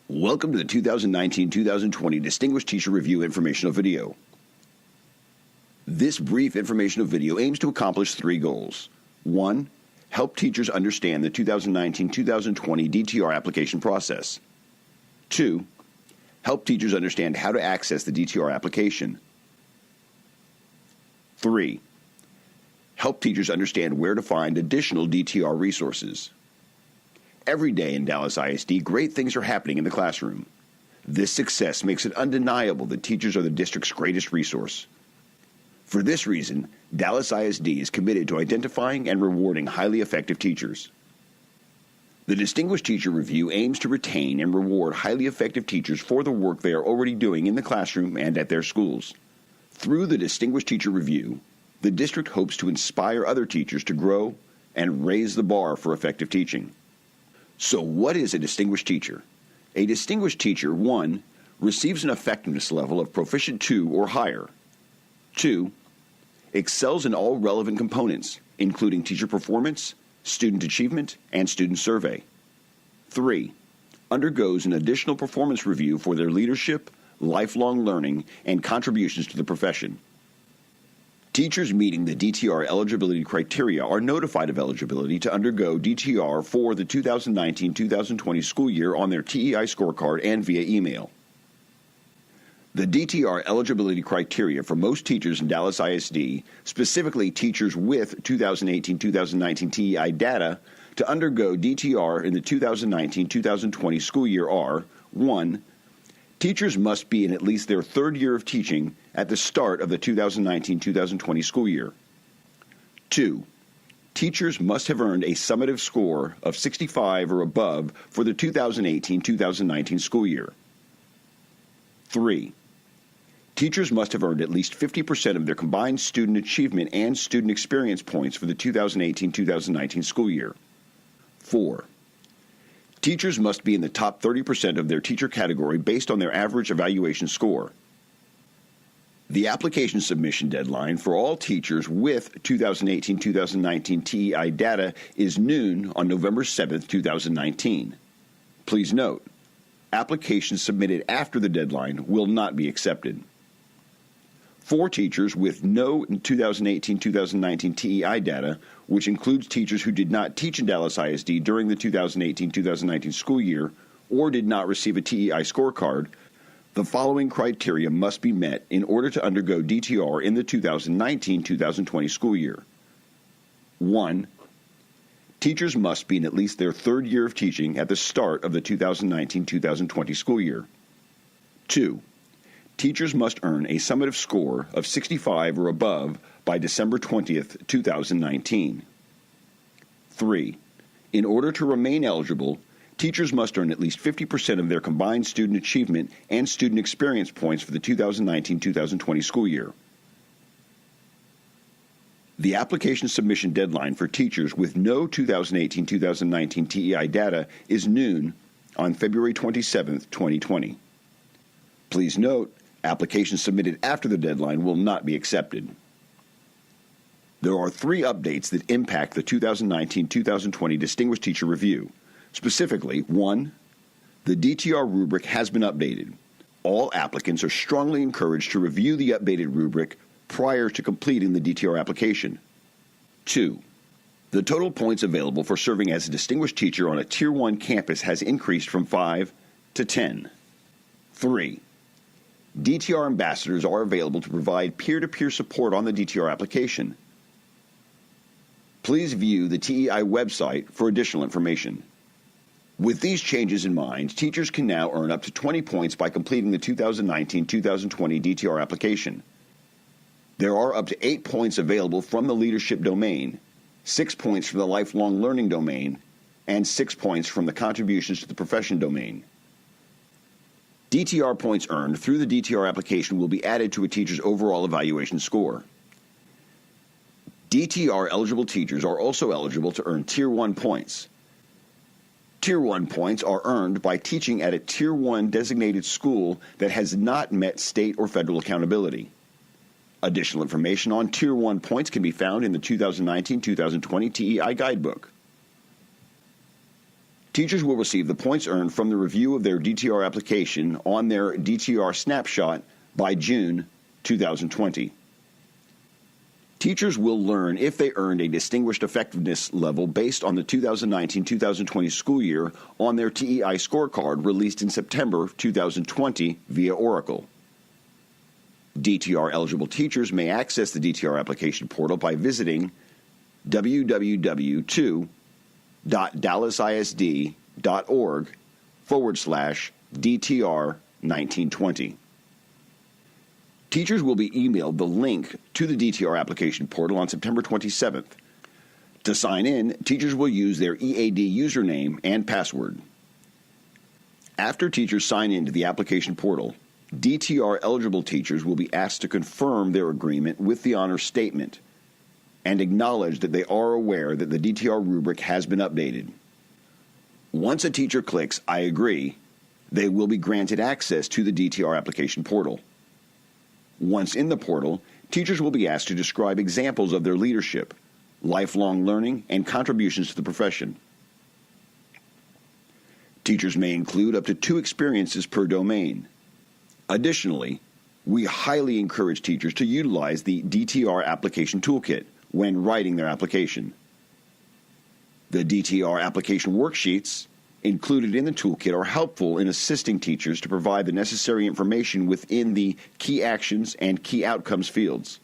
Welcome to the 2019-2020 Distinguished Teacher Review informational video. This brief informational video aims to accomplish three goals. 1. Help teachers understand the 2019-2020 DTR application process. 2. Help teachers understand how to access the DTR application. 3. Help teachers understand where to find additional DTR resources. Every day in Dallas ISD, great things are happening in the classroom. This success makes it undeniable that teachers are the district's greatest resource. For this reason, Dallas ISD is committed to identifying and rewarding highly effective teachers. The Distinguished Teacher Review aims to retain and reward highly effective teachers for the work they are already doing in the classroom and at their schools. Through the Distinguished Teacher Review, the district hopes to inspire other teachers to grow and raise the bar for effective teaching. So what is a distinguished teacher? A distinguished teacher, 1, receives an effectiveness level of Proficient 2 or higher. 2, excels in all relevant components, including teacher performance, student achievement, and student survey. 3, undergoes an additional performance review for their leadership, lifelong learning, and contributions to the profession. Teachers meeting the DTR eligibility criteria are notified of eligibility to undergo DTR for the 2019-2020 school year on their TEI scorecard and via email. The DTR eligibility criteria for most teachers in Dallas ISD, specifically teachers with 2018-2019 TEI data, to undergo DTR in the 2019-2020 school year are: 1. Teachers must be in at least their third year of teaching at the start of the 2019-2020 school year. 2. Teachers must have earned a summative score of 65 or above for the 2018-2019 school year. 3. Teachers must have earned at least 50% of their combined student achievement and student experience points for the 2018-2019 school year. 4. Teachers must be in the top 30% of their teacher category based on their average evaluation score. The application submission deadline for all teachers with 2018-2019 TEI data is noon on November 7, 2019. Please note, applications submitted after the deadline will not be accepted. For teachers with no 2018-2019 TEI data, which includes teachers who did not teach in Dallas ISD during the 2018-2019 school year or did not receive a TEI scorecard, the following criteria must be met in order to undergo DTR in the 2019-2020 school year. 1. Teachers must be in at least their third year of teaching at the start of the 2019-2020 school year. 2. Teachers must earn a summative score of 65 or above by December 20th, 2019. 3. In order to remain eligible, teachers must earn at least 50% of their combined student achievement and student experience points for the 2019-2020 school year. The application submission deadline for teachers with no 2018-2019 TEI data is noon on February 27, 2020. Please note, applications submitted after the deadline will not be accepted. There are 3 updates that impact the 2019-2020 Distinguished Teacher Review. Specifically, 1. The DTR rubric has been updated. All applicants are strongly encouraged to review the updated rubric prior to completing the DTR application. 2. The total points available for serving as a distinguished teacher on a Tier 1 campus has increased from 5 to 10. 3. DTR ambassadors are available to provide peer-to-peer support on the DTR application. Please view the TEI website for additional information. With these changes in mind, teachers can now earn up to 20 points by completing the 2019-2020 DTR application. There are up to 8 points available from the leadership domain, 6 points from the lifelong learning domain, and 6 points from the contributions to the profession domain. DTR points earned through the DTR application will be added to a teacher's overall evaluation score. DTR eligible teachers are also eligible to earn Tier 1 points. Tier 1 points are earned by teaching at a Tier 1 designated school that has not met state or federal accountability. Additional information on Tier 1 points can be found in the 2019-2020 TEI Guidebook. Teachers will receive the points earned from the review of their DTR application on their DTR snapshot by June 2020. Teachers will learn if they earned a distinguished effectiveness level based on the 2019-2020 school year on their TEI scorecard released in September 2020 via Oracle. DTR-eligible teachers may access the DTR application portal by visiting www.dallasisd.org/DTR1920. Teachers will be emailed the link to the DTR application portal on September 27th. To sign in, teachers will use their EAD username and password. After teachers sign into the application portal, DTR-eligible teachers will be asked to confirm their agreement with the honor statement and acknowledge that they are aware that the DTR rubric has been updated. Once a teacher clicks "I agree," they will be granted access to the DTR application portal. Once in the portal, teachers will be asked to describe examples of their leadership, lifelong learning, and contributions to the profession. Teachers may include up to 2 experiences per domain. Additionally, we highly encourage teachers to utilize the DTR application toolkit when writing their application. The DTR application worksheets included in the toolkit are helpful in assisting teachers to provide the necessary information within the key actions and key outcomes fields.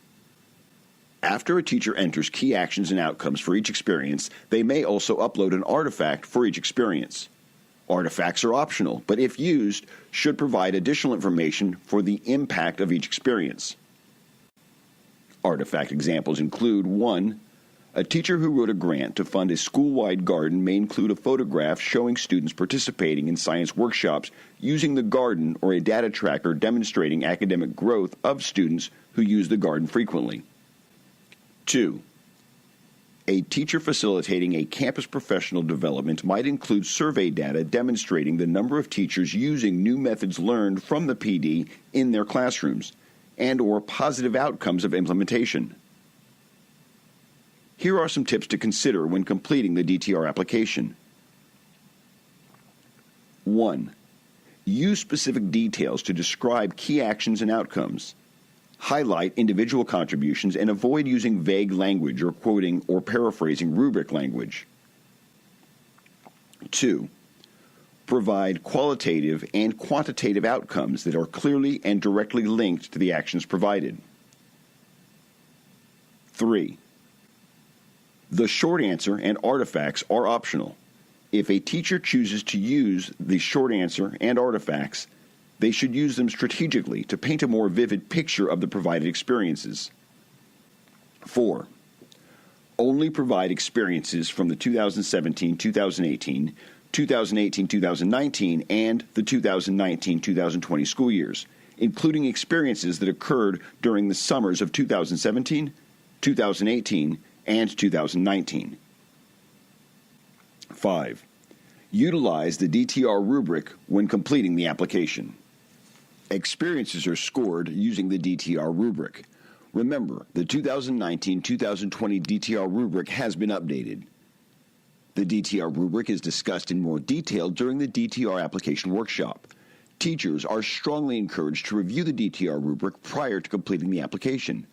After a teacher enters key actions and outcomes for each experience, they may also upload an artifact for each experience. Artifacts are optional, but if used, should provide additional information for the impact of each experience. Artifact examples include 1. A teacher who wrote a grant to fund a school-wide garden may include a photograph showing students participating in science workshops using the garden or a data tracker demonstrating academic growth of students who use the garden frequently. 2. A teacher facilitating a campus professional development might include survey data demonstrating the number of teachers using new methods learned from the PD in their classrooms and/or positive outcomes of implementation. Here are some tips to consider when completing the DTR application. 1. Use specific details to describe key actions and outcomes. Highlight individual contributions and avoid using vague language or quoting or paraphrasing rubric language. 2. Provide qualitative and quantitative outcomes that are clearly and directly linked to the actions provided. 3. The short answer and artifacts are optional. If a teacher chooses to use the short answer and artifacts, they should use them strategically to paint a more vivid picture of the provided experiences. 4. Only provide experiences from the 2017-2018, 2018-2019, and the 2019-2020 school years, including experiences that occurred during the summers of 2017, 2018, and 2019. 5. Utilize the DTR rubric when completing the application. Experiences are scored using the DTR rubric. Remember, the 2019-2020 DTR rubric has been updated. The DTR rubric is discussed in more detail during the DTR application workshop. Teachers are strongly encouraged to review the DTR rubric prior to completing the application.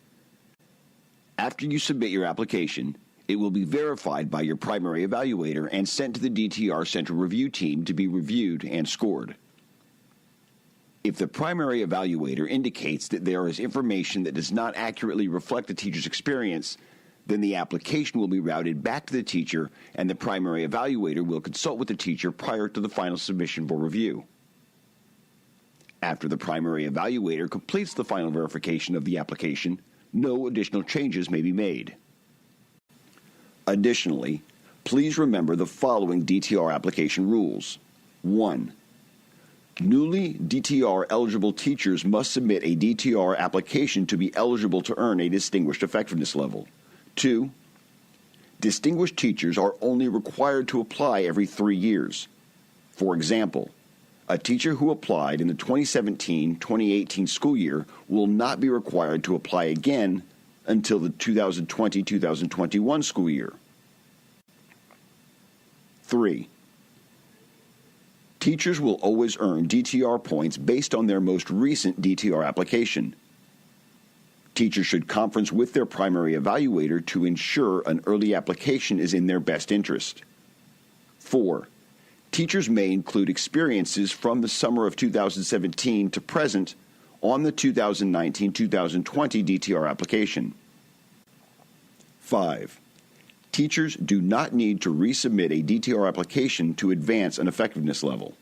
After you submit your application, it will be verified by your primary evaluator and sent to the DTR Central Review Team to be reviewed and scored. If the primary evaluator indicates that there is information that does not accurately reflect the teacher's experience, then the application will be routed back to the teacher and the primary evaluator will consult with the teacher prior to the final submission for review. After the primary evaluator completes the final verification of the application, no additional changes may be made. Additionally, please remember the following DTR application rules. 1. Newly DTR-eligible teachers must submit a DTR application to be eligible to earn a distinguished effectiveness level. 2. Distinguished teachers are only required to apply every 3 years. For example, a teacher who applied in the 2017-2018 school year will not be required to apply again until the 2020-2021 school year. 3. Teachers will always earn DTR points based on their most recent DTR application. Teachers should conference with their primary evaluator to ensure an early application is in their best interest. 4. Teachers may include experiences from the summer of 2017 to present on the 2019-2020 DTR application. 5. Teachers do not need to resubmit a DTR application to advance an effectiveness level.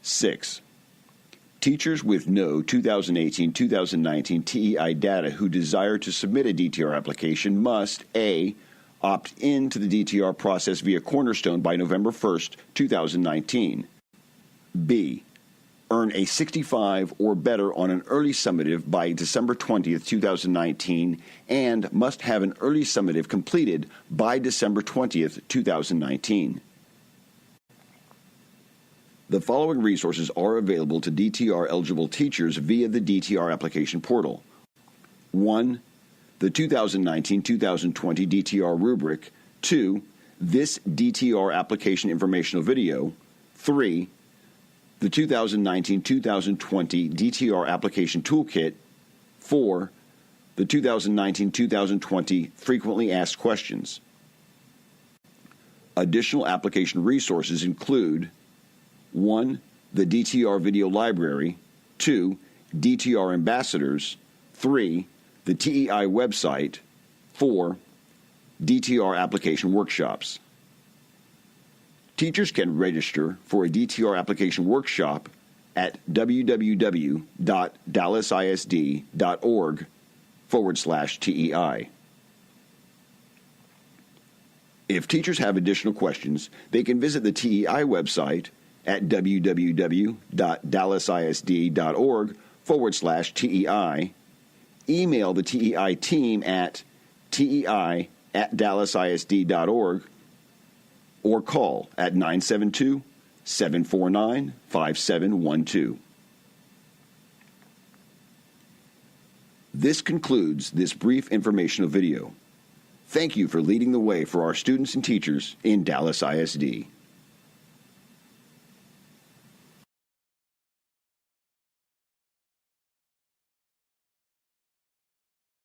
6. Teachers with no 2018-2019 TEI data who desire to submit a DTR application must A. Opt in to the DTR process via Cornerstone by November 1, 2019. B. Earn a 65 or better on an early summative by December 20, 2019, and must have an early summative completed by December 20, 2019. The following resources are available to DTR-eligible teachers via the DTR application portal. 1. The 2019-2020 DTR rubric. 2. This DTR application informational video. 3. The 2019-2020 DTR application toolkit. 4. The 2019-2020 frequently asked questions. Additional application resources include 1. The DTR video library. 2. DTR ambassadors. 3. The TEI website. 4. DTR application workshops. Teachers can register for a DTR application workshop at www.dallasisd.org/TEI. If teachers have additional questions, they can visit the TEI website at www.dallasisd.org/TEI, email the TEI team at tei@dallasisd.org, or call at 972-749-5712. This concludes this brief informational video. Thank you for leading the way for our students and teachers in Dallas ISD.